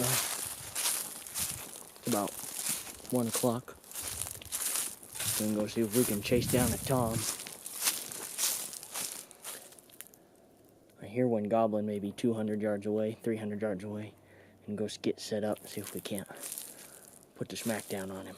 It's about 1 o'clock. We're gonna go see if we can chase down a tom. I hear one goblin maybe 200 yards away, 300 yards away, and go get set up and see if we can't put the smack down on him.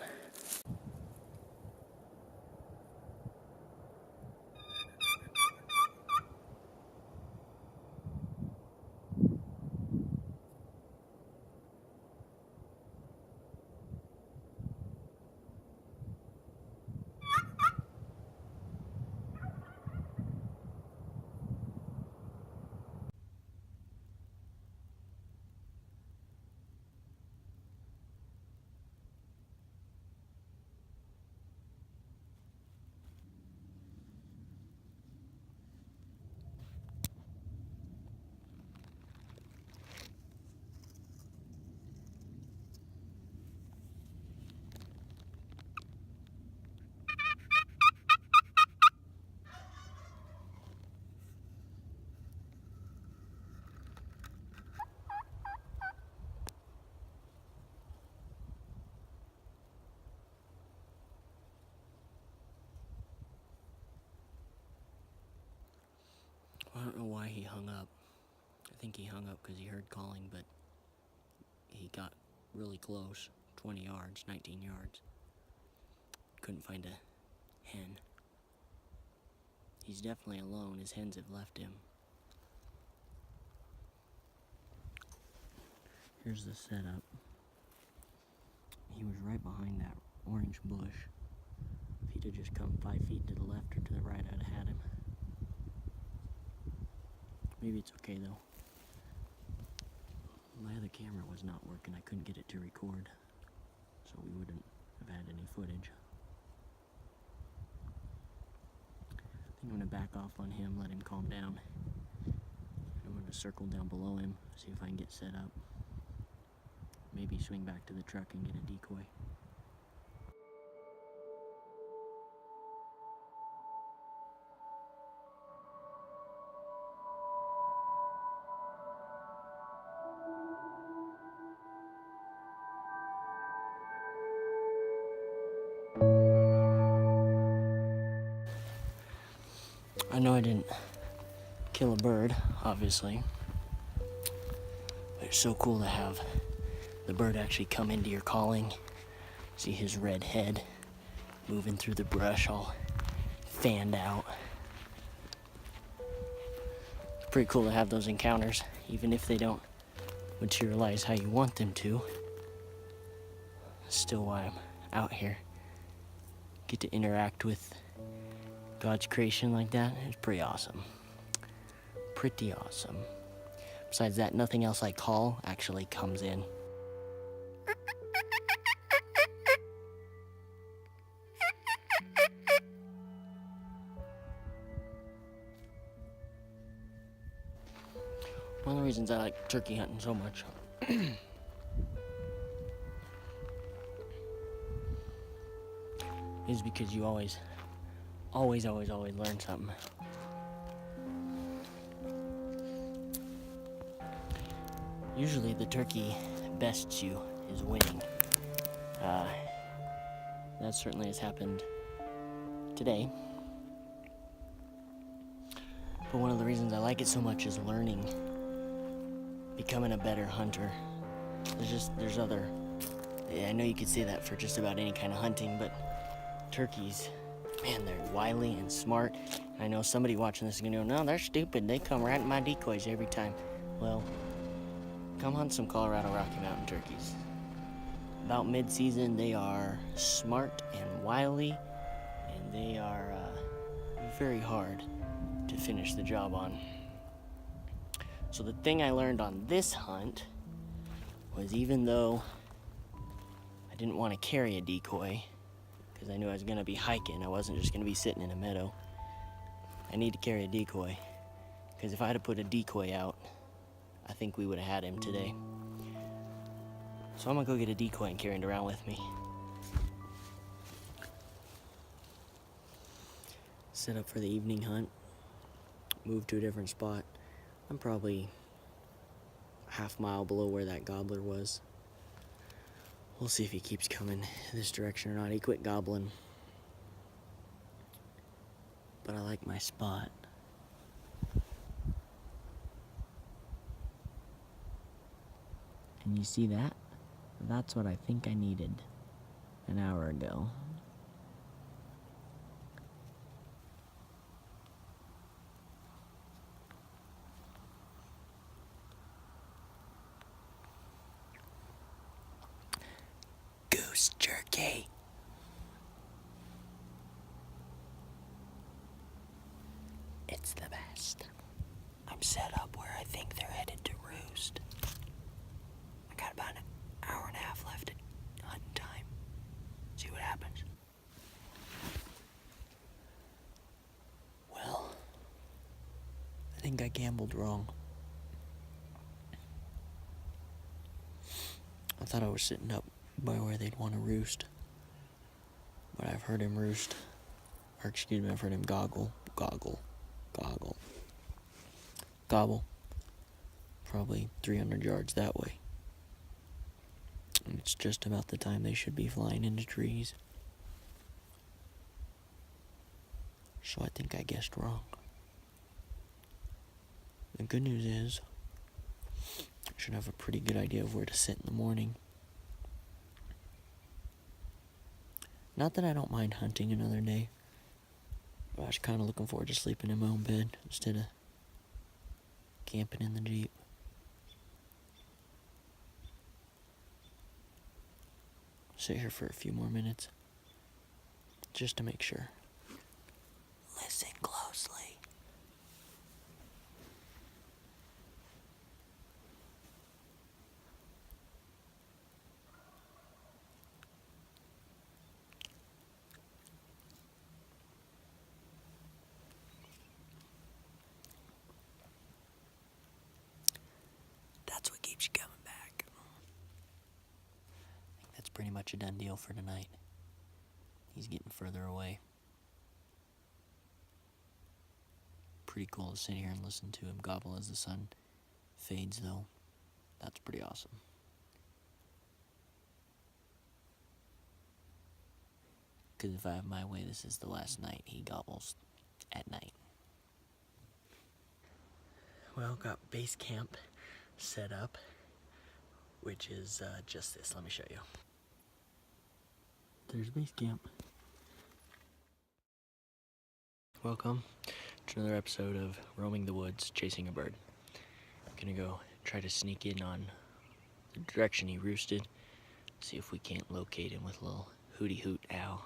I don't know why he hung up. I think he hung up because he heard calling, but he got really close, 20 yards, 19 yards. Couldn't find a hen. He's definitely alone. His hens have left him. Here's the setup. He was right behind that orange bush. If he'd have just come 5 feet to the left or to the right, I'd have had him. Maybe it's okay though. My other camera was not working. I couldn't get it to record, so we wouldn't have had any footage. I think I'm gonna back off on him, let him calm down. I'm gonna circle down below him, see if I can get set up. Maybe swing back to the truck and get a decoy. I know I didn't kill a bird, obviously, but it's so cool to have the bird actually come into your calling. See his red head moving through the brush all fanned out. It's pretty cool to have those encounters, even if they don't materialize how you want them to. That's still why I'm out here. Get to interact with God's creation like that. It's pretty awesome. Pretty awesome. Besides that, nothing else I call actually comes in. One of the reasons I like turkey hunting so much is because you always learn something. Usually the turkey bests you is winning. That certainly has happened today. But one of the reasons I like it so much is learning, becoming a better hunter. There's other, I know you could say that for just about any kind of hunting, but turkeys, man, they're wily and smart. I know somebody watching this is gonna go, no, they're stupid. They come right in my decoys every time. Well, come hunt some Colorado Rocky Mountain turkeys. About mid-season, they are smart and wily, and they are very hard to finish the job on. So the thing I learned on this hunt was, even though I didn't want to carry a decoy, because I knew I was going to be hiking, I wasn't just going to be sitting in a meadow, I need to carry a decoy, because if I had to put a decoy out, I think we would have had him today. So I'm going to go get a decoy and carry it around with me. Set up for the evening hunt, move to a different spot. I'm probably, half-mile below where that gobbler was. We'll see if he keeps coming this direction or not. He quit gobbling. But I like my spot. And you see that? That's what I think I needed an hour ago. Goose jerky. It's the best. I'm set up where I think they're headed to roost. I got about an hour and a half left at hunting time. See what happens. Well, I think I gambled wrong. I thought I was sitting up by where they'd want to roost. But I've heard him roost. Or excuse me, I've heard him goggle. Gobble. Probably 300 yards that way. And it's just about the time they should be flying into trees. So I think I guessed wrong. The good news is, I should have a pretty good idea of where to sit in the morning. Not that I don't mind hunting another day, but I was kind of looking forward to sleeping in my own bed instead of camping in the Jeep. Sit here for a few more minutes, just to make sure. Listen closely. That's what keeps you coming back. I think that's pretty much a done deal for tonight. He's getting further away. Pretty cool to sit here and listen to him gobble as the sun fades, though. That's pretty awesome. Because if I have my way, this is the last night he gobbles at night. Well, got base camp set up, which is just this. Let me show you. There's base camp. Welcome to another episode of Roaming the Woods, Chasing a Bird. I'm gonna go try to sneak in on the direction he roosted, see if we can't locate him with a little hooty hoot owl.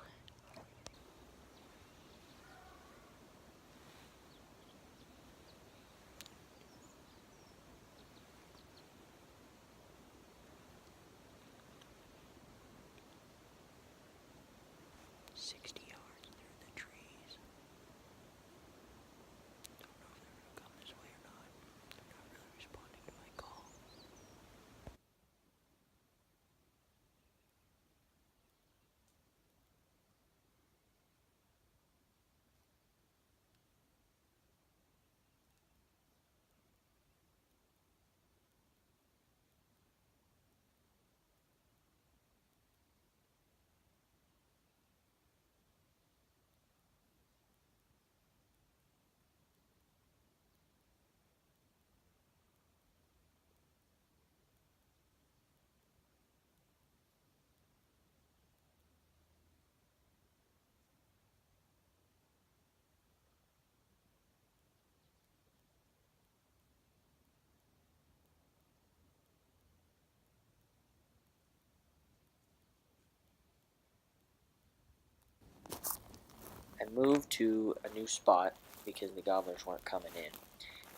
I moved to a new spot because the gobblers weren't coming in.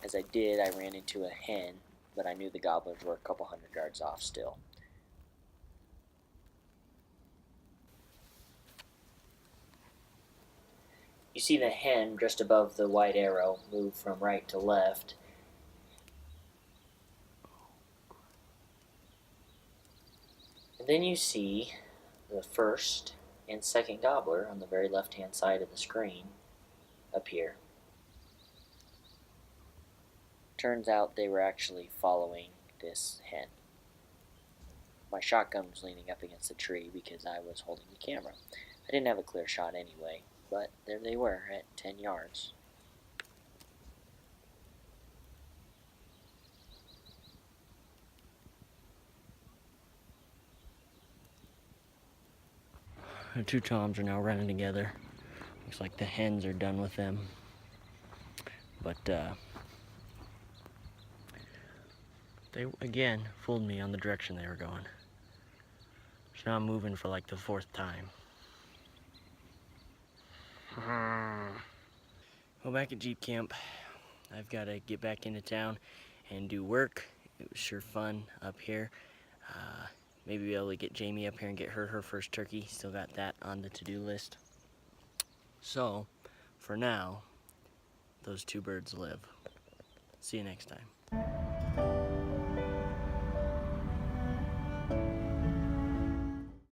As I did, I ran into a hen, but I knew the gobblers were a couple hundred yards off still. You see the hen just above the white arrow move from right to left. And then you see the first and second gobbler on the very left-hand side of the screen appear. Turns out they were actually following this hen. My shotgun was leaning up against the tree because I was holding the camera. I didn't have a clear shot anyway, but there they were at 10 yards. The two toms are now running together. Looks like the hens are done with them. But they again fooled me on the direction they were going. So now I'm moving for like the 4th time. Well, back at Jeep Camp, I've got to get back into town and do work. It was sure fun up here. Maybe be able to get Jamie up here and get her first turkey. Still got that on the to-do list. So, for now, those two birds live. See you next time.